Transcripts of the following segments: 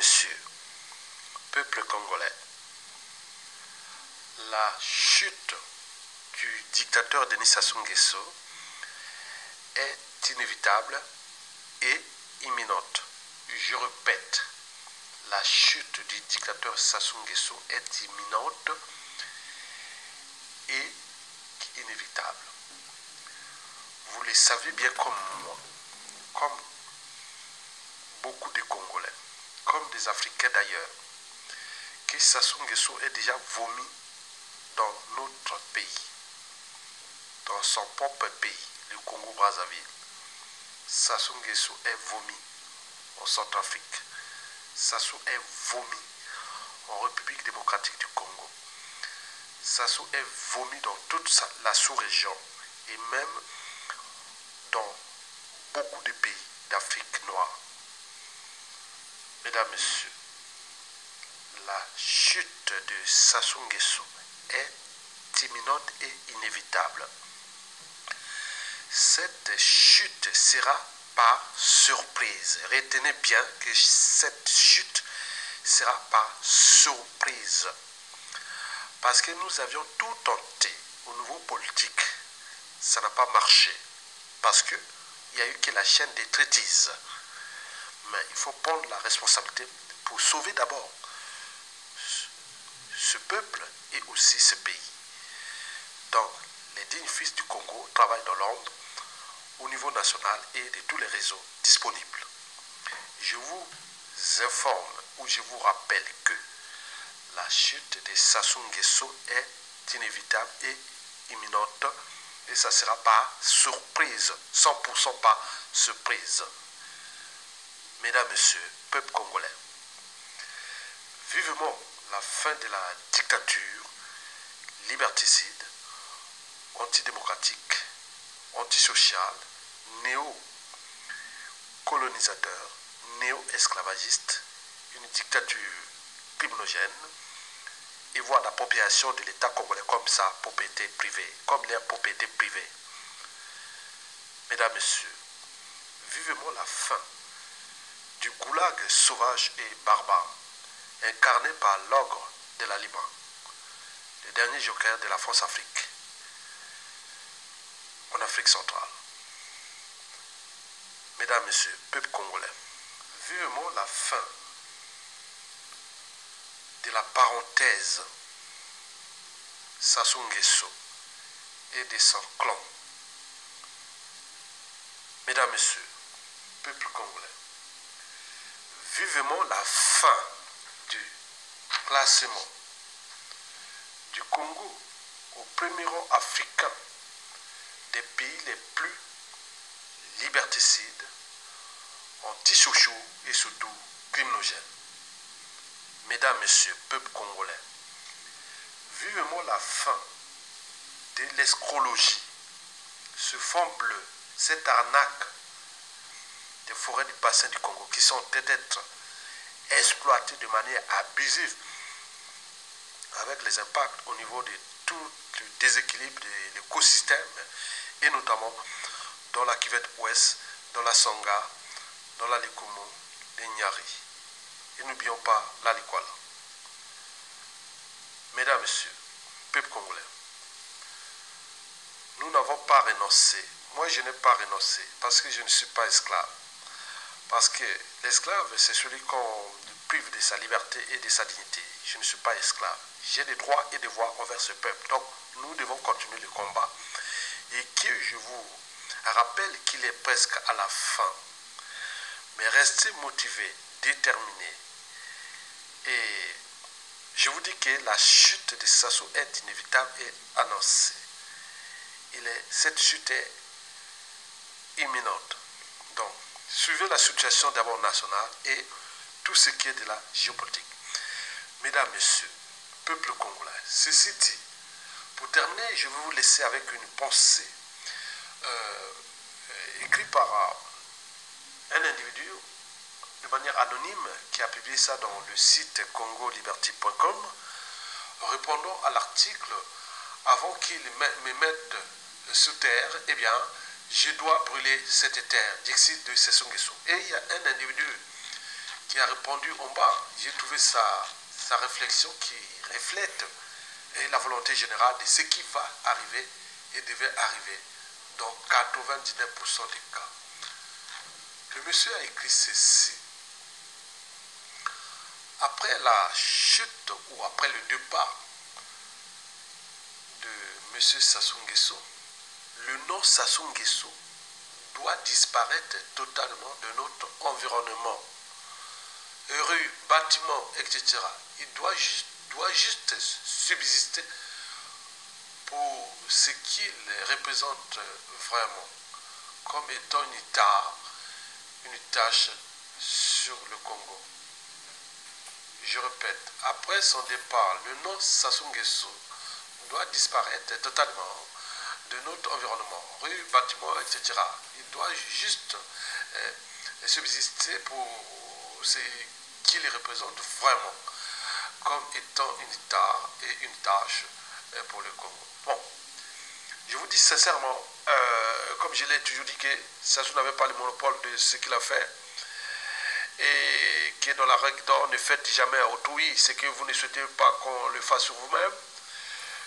messieurs, peuple congolais, la chute du dictateur Denis Sassou Nguesso est inévitable et imminente. Je répète, la chute du dictateur Sassou Nguesso est imminente et inévitable. Vous le savez bien comme moi, comme beaucoup de Congolais, comme des Africains d'ailleurs, que Sassou Nguesso est déjà vomi dans notre pays, dans son propre pays, le Congo-Brazzaville. Sassou Nguesso est vomi en Centrafrique. Sassou est vomi en République démocratique du Congo. Sassou est vomi dans toute la sous-région et même dans beaucoup de pays d'Afrique noire. Mesdames, Messieurs, la chute de Sassou Nguesso est imminente et inévitable. Cette chute sera par surprise. Retenez bien que cette chute sera par surprise. Parce que nous avions tout tenté au niveau politique. Ça n'a pas marché. Parce qu'il n'y a eu que la chaîne des traîtrises. Mais il faut prendre la responsabilité pour sauver d'abord ce peuple et aussi ce pays. Donc, les dignes fils du Congo travaillent dans l'ombre au niveau national et de tous les réseaux disponibles. Je vous informe ou je vous rappelle que la chute de Sassou Nguesso est inévitable et imminente et ça sera par surprise, 100% par surprise. Mesdames, Messieurs, peuple congolais, vivement la fin de la dictature liberticide, antidémocratique, antisociale, néo-colonisateur, néo-esclavagiste, une dictature criminogène et voie d'appropriation de l'État congolais comme sa propriété privée, comme leur propriété privée. Mesdames, Messieurs, vivement la fin du goulag sauvage et barbare incarné par l'ogre de la Liban, le dernier joker de la France-Afrique, en Afrique centrale. Mesdames, Messieurs, peuple congolais, vivement la fin de la parenthèse Sassou Nguesso et de son clan. Mesdames, Messieurs, peuple congolais, vivement la fin du classement du Congo au premier rang africain des pays les plus liberticides, antisociaux et surtout criminogènes. Mesdames, Messieurs, peuple congolais, vivement la fin de l'escrologie, ce fond bleu, cette arnaque des forêts du bassin du Congo qui sont peut-être exploitées de manière abusive avec les impacts au niveau de tout le déséquilibre de l'écosystème et notamment dans la cuvette ouest, dans la Songa, dans la Likumu, les Nyari. Et n'oublions pas la Likwala. Mesdames, Messieurs, peuple congolais, nous n'avons pas renoncé. Moi, je n'ai pas renoncé parce que je ne suis pas esclave. Parce que l'esclave, c'est celui qu'on prive de sa liberté et de sa dignité. Je ne suis pas esclave. J'ai des droits et des devoirs envers ce peuple. Donc, nous devons continuer le combat. Et que je vous rappelle qu'il est presque à la fin. Mais restez motivés, déterminés. Et je vous dis que la chute de Sassou est inévitable et annoncée. Cette chute est imminente. Donc, suivez la situation d'abord nationale et tout ce qui est de la géopolitique. Mesdames, Messieurs, peuple congolais, ceci dit, pour terminer, je vais vous laisser avec une pensée écrite par un individu de manière anonyme qui a publié ça dans le site congoliberty.com, répondant à l'article avant qu'il me mette sous terre, eh bien, je dois brûler cette terre, dixit de Sassou Nguesso. Et il y a un individu qui a répondu en bas. J'ai trouvé sa réflexion qui reflète la volonté générale de ce qui va arriver et devait arriver dans 99% des cas. Le monsieur a écrit ceci. Après la chute ou après le départ de M. Sassou Nguesso, le nom Sassou Nguesso doit disparaître totalement de notre environnement. Rues, bâtiments, etc. Il doit juste subsister pour ce qu'il représente vraiment, comme étant une tâche sur le Congo. Je répète, après son départ, le nom Sassou Nguesso doit disparaître totalement de notre environnement, rues, bâtiments, etc. Il doit juste subsister pour ce qu'il représente vraiment, comme étant une tâche pour le Congo. Bon, je vous dis sincèrement, comme je l'ai toujours dit, que Sassou n'avait pas le monopole de ce qu'il a fait, et que dans la règle d'or, ne faites jamais à autrui ce que vous ne souhaitez pas qu'on le fasse sur vous-même.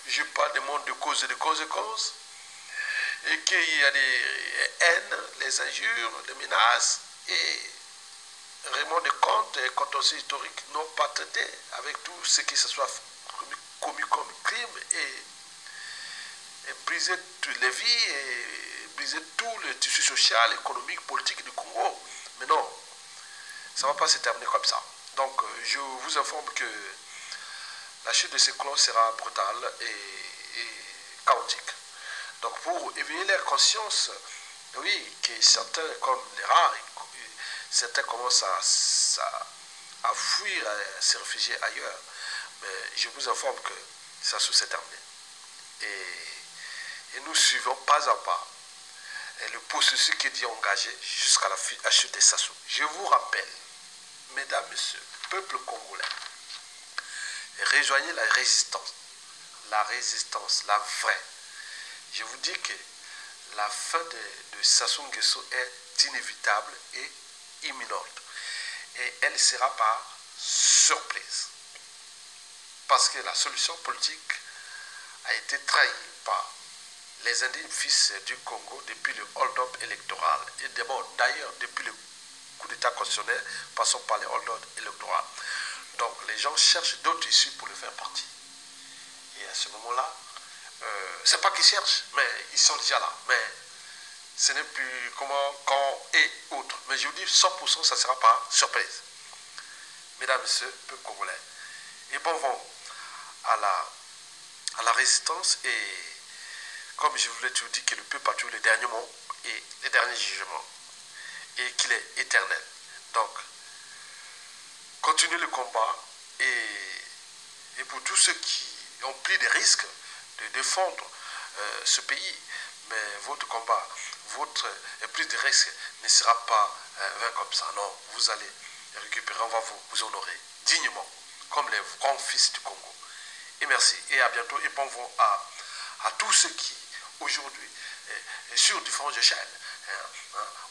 Je parle des mondes de causes et de conséquences, et qu'il y a des haines, les injures, les menaces, et Raymond de Compte et compte aussi historique n'ont pas traité avec tout ce qui se soit commis comme crime et briser toutes les vies et briser tout le tissu social, économique, politique du Congo. Mais non, ça ne va pas se terminer comme ça. Donc, je vous informe que la chute de ces clans sera brutale et chaotique. Donc, pour éveiller leur conscience, oui, que certains, comme les rares, certains commencent à fuir, à se réfugier ailleurs. Mais je vous informe que ça s'est terminé. Et nous suivons pas à pas le processus qui est dit engagé jusqu'à la chute de Sassou. Je vous rappelle, mesdames, messieurs, peuple congolais, rejoignez la résistance, la vraie. Je vous dis que la fin de Sassou Nguesso est inévitable et imminente. Et elle sera par surprise. Parce que la solution politique a été trahie par les indignes fils du Congo depuis le hold-up électoral. Et d'ailleurs, depuis le coup d'État constitutionnel, passons par le hold-up électoral. Donc les gens cherchent d'autres issues pour le faire partie. Et à ce moment-là, c'est pas qu'ils cherchent, mais ils sont déjà là. Mais ce n'est plus comment, quand et autres. Mais je vous dis, 100%, ça sera par surprise. Mesdames, messieurs, peuple congolais, et bon vent à la résistance. Et comme je vous l'ai toujours dit, que le peuple a toujours le dernier mot et le dernier jugement. Et qu'il est éternel. Donc, continuez le combat. Et pour tous ceux qui ont pris des risques de défendre ce pays, mais votre combat, votre prise de risque ne sera pas vain comme ça. Non, vous allez récupérer, on va vous honorer dignement, comme les grands fils du Congo. Et merci, et à bientôt, et bon vent à tous ceux qui, aujourd'hui, sur différentes échelles,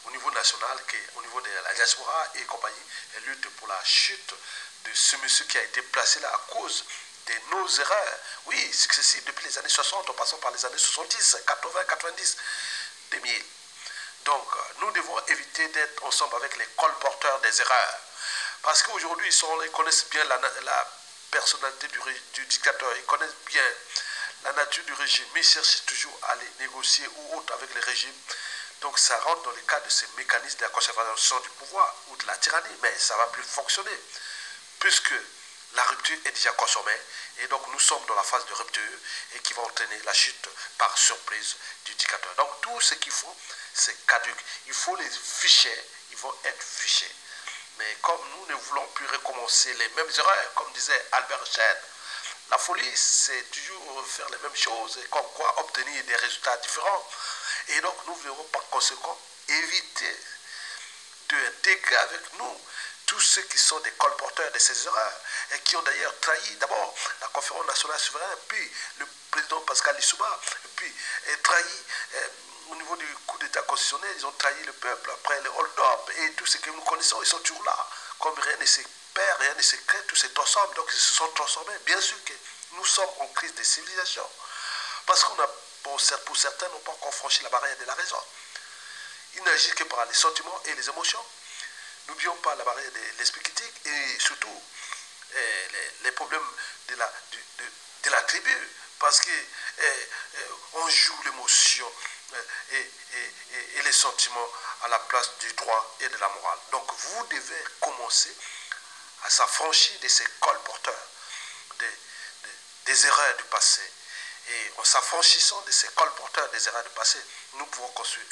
au niveau national, au niveau de la diaspora et compagnie, luttent pour la chute de ce monsieur qui a été placé là à cause de nos erreurs, oui, successives depuis les années 60, en passant par les années 70, 80, 90, 2000. Donc, nous devons éviter d'être ensemble avec les colporteurs des erreurs. Parce qu'aujourd'hui, ils connaissent bien la personnalité du dictateur, ils connaissent bien la nature du régime, mais ils cherchent toujours à aller négocier ou autre avec le régime. Donc, ça rentre dans le cadre de ces mécanismes de la conservation du pouvoir ou de la tyrannie, mais ça ne va plus fonctionner, puisque la rupture est déjà consommée, et donc nous sommes dans la phase de rupture et qui va entraîner la chute par surprise du dictateur. Donc tout ce qu'il faut, c'est caduque. Il faut les ficher, ils vont être fichés. Mais comme nous ne voulons plus recommencer les mêmes erreurs, comme disait Albert Einstein, la folie, c'est toujours faire les mêmes choses et comme quoi obtenir des résultats différents. Et donc nous verrons par conséquent éviter d'intégrer avec nous tous ceux qui sont des colporteurs de ces erreurs et qui ont d'ailleurs trahi d'abord la conférence nationale souveraine, puis le président Pascal Lissouba, puis trahi au niveau du coup d'État constitutionnel, ils ont trahi le peuple après le hold-up et tout ce que nous connaissons, ils sont toujours là. comme rien ne se perd, rien ne se crée, tout se transforme. Donc ils se sont transformés. Bien sûr que nous sommes en crise de civilisation. Parce qu'on a, pour certains, n'ont pas encore franchi la barrière de la raison. Ils n'agissent que par les sentiments et les émotions. N'oublions pas la barrière de l'esprit critique et surtout les problèmes de la tribu. Parce qu'on joue l'émotion et les sentiments à la place du droit et de la morale. Donc vous devez commencer à s'affranchir de ces colporteurs, des erreurs du passé. Et en s'affranchissant de ces colporteurs des erreurs du passé, nous pouvons construire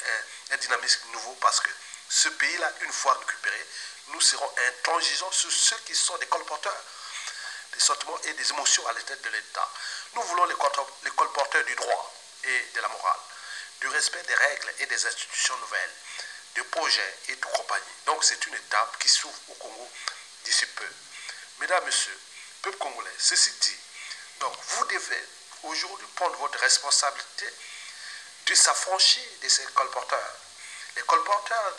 un dynamisme nouveau parce que ce pays-là, une fois récupéré, nous serons intransigeants sur ceux qui sont des colporteurs des sentiments et des émotions à la tête de l'État. Nous voulons les colporteurs du droit et de la morale, du respect des règles et des institutions nouvelles, de projets et de compagnie. Donc c'est une étape qui s'ouvre au Congo d'ici peu. Mesdames, Messieurs, peuple congolais, ceci dit, donc vous devez aujourd'hui prendre votre responsabilité de s'affranchir de ces colporteurs. Les colporteurs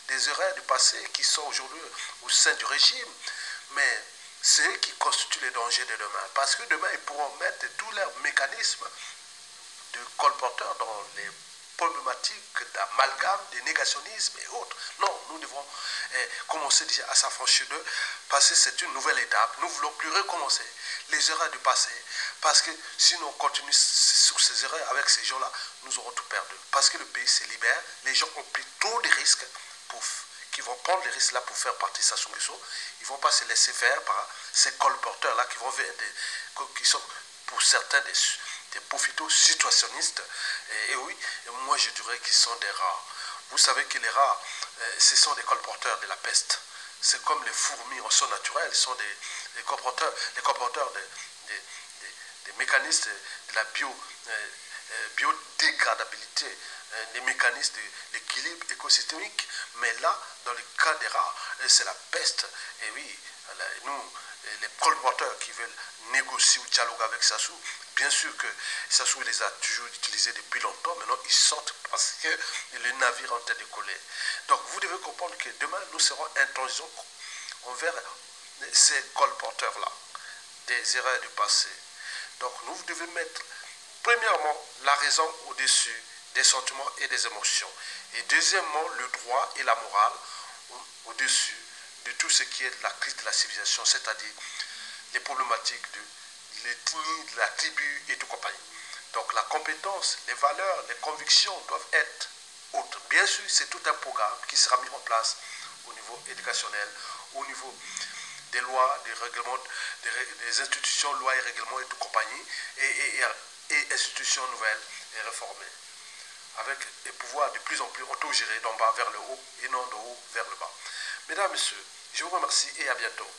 des erreurs du passé qui sont aujourd'hui au sein du régime, mais c'est eux qui constituent les dangers de demain. Parce que demain, ils pourront mettre tous leurs mécanismes de colporteurs dans les problématiques d'amalgame, de négationnisme et autres. Non, nous devons commencer déjà à s'affranchir d'eux parce que c'est une nouvelle étape. Nous ne voulons plus recommencer les erreurs du passé parce que si nous continuons sur ces erreurs avec ces gens-là, nous aurons tout perdu. Parce que le pays se libère, les gens ont pris trop de risques qui vont prendre les risques là pour faire partie de Sassou Nguesso. Ils ne vont pas se laisser faire par ces colporteurs-là qui sont pour certains des profitos situationnistes. Et oui, moi je dirais qu'ils sont des rats. Vous savez que les rats, ce sont des colporteurs de la peste. C'est comme les fourmis en son naturel, ils sont des colporteurs des mécanismes de la biodégradabilité, les mécanismes de l'équilibre écosystémique. Mais là, dans le cas des rats, c'est la peste. Et oui, nous, les colporteurs qui veulent négocier ou dialoguer avec Sassou, bien sûr que Sassou les a toujours utilisés depuis longtemps, maintenant ils sortent parce que le navire est en train de coller. Donc vous devez comprendre que demain nous serons intransigeants envers ces colporteurs-là, des erreurs du passé. Donc nous devons mettre premièrement la raison au-dessus des sentiments et des émotions. Et deuxièmement, le droit et la morale au-dessus de tout ce qui est de la crise de la civilisation, c'est-à-dire les problématiques de l'ethnie, de la tribu et tout compagnie. Donc la compétence, les valeurs, les convictions doivent être autres. Bien sûr, c'est tout un programme qui sera mis en place au niveau éducationnel, au niveau des lois, des règlements, des institutions, lois et règlements et tout compagnie, et institutions nouvelles et réformées, avec des pouvoirs de plus en plus autogérés d'en bas vers le haut et non de haut vers le bas. Mesdames, Messieurs, je vous remercie et à bientôt.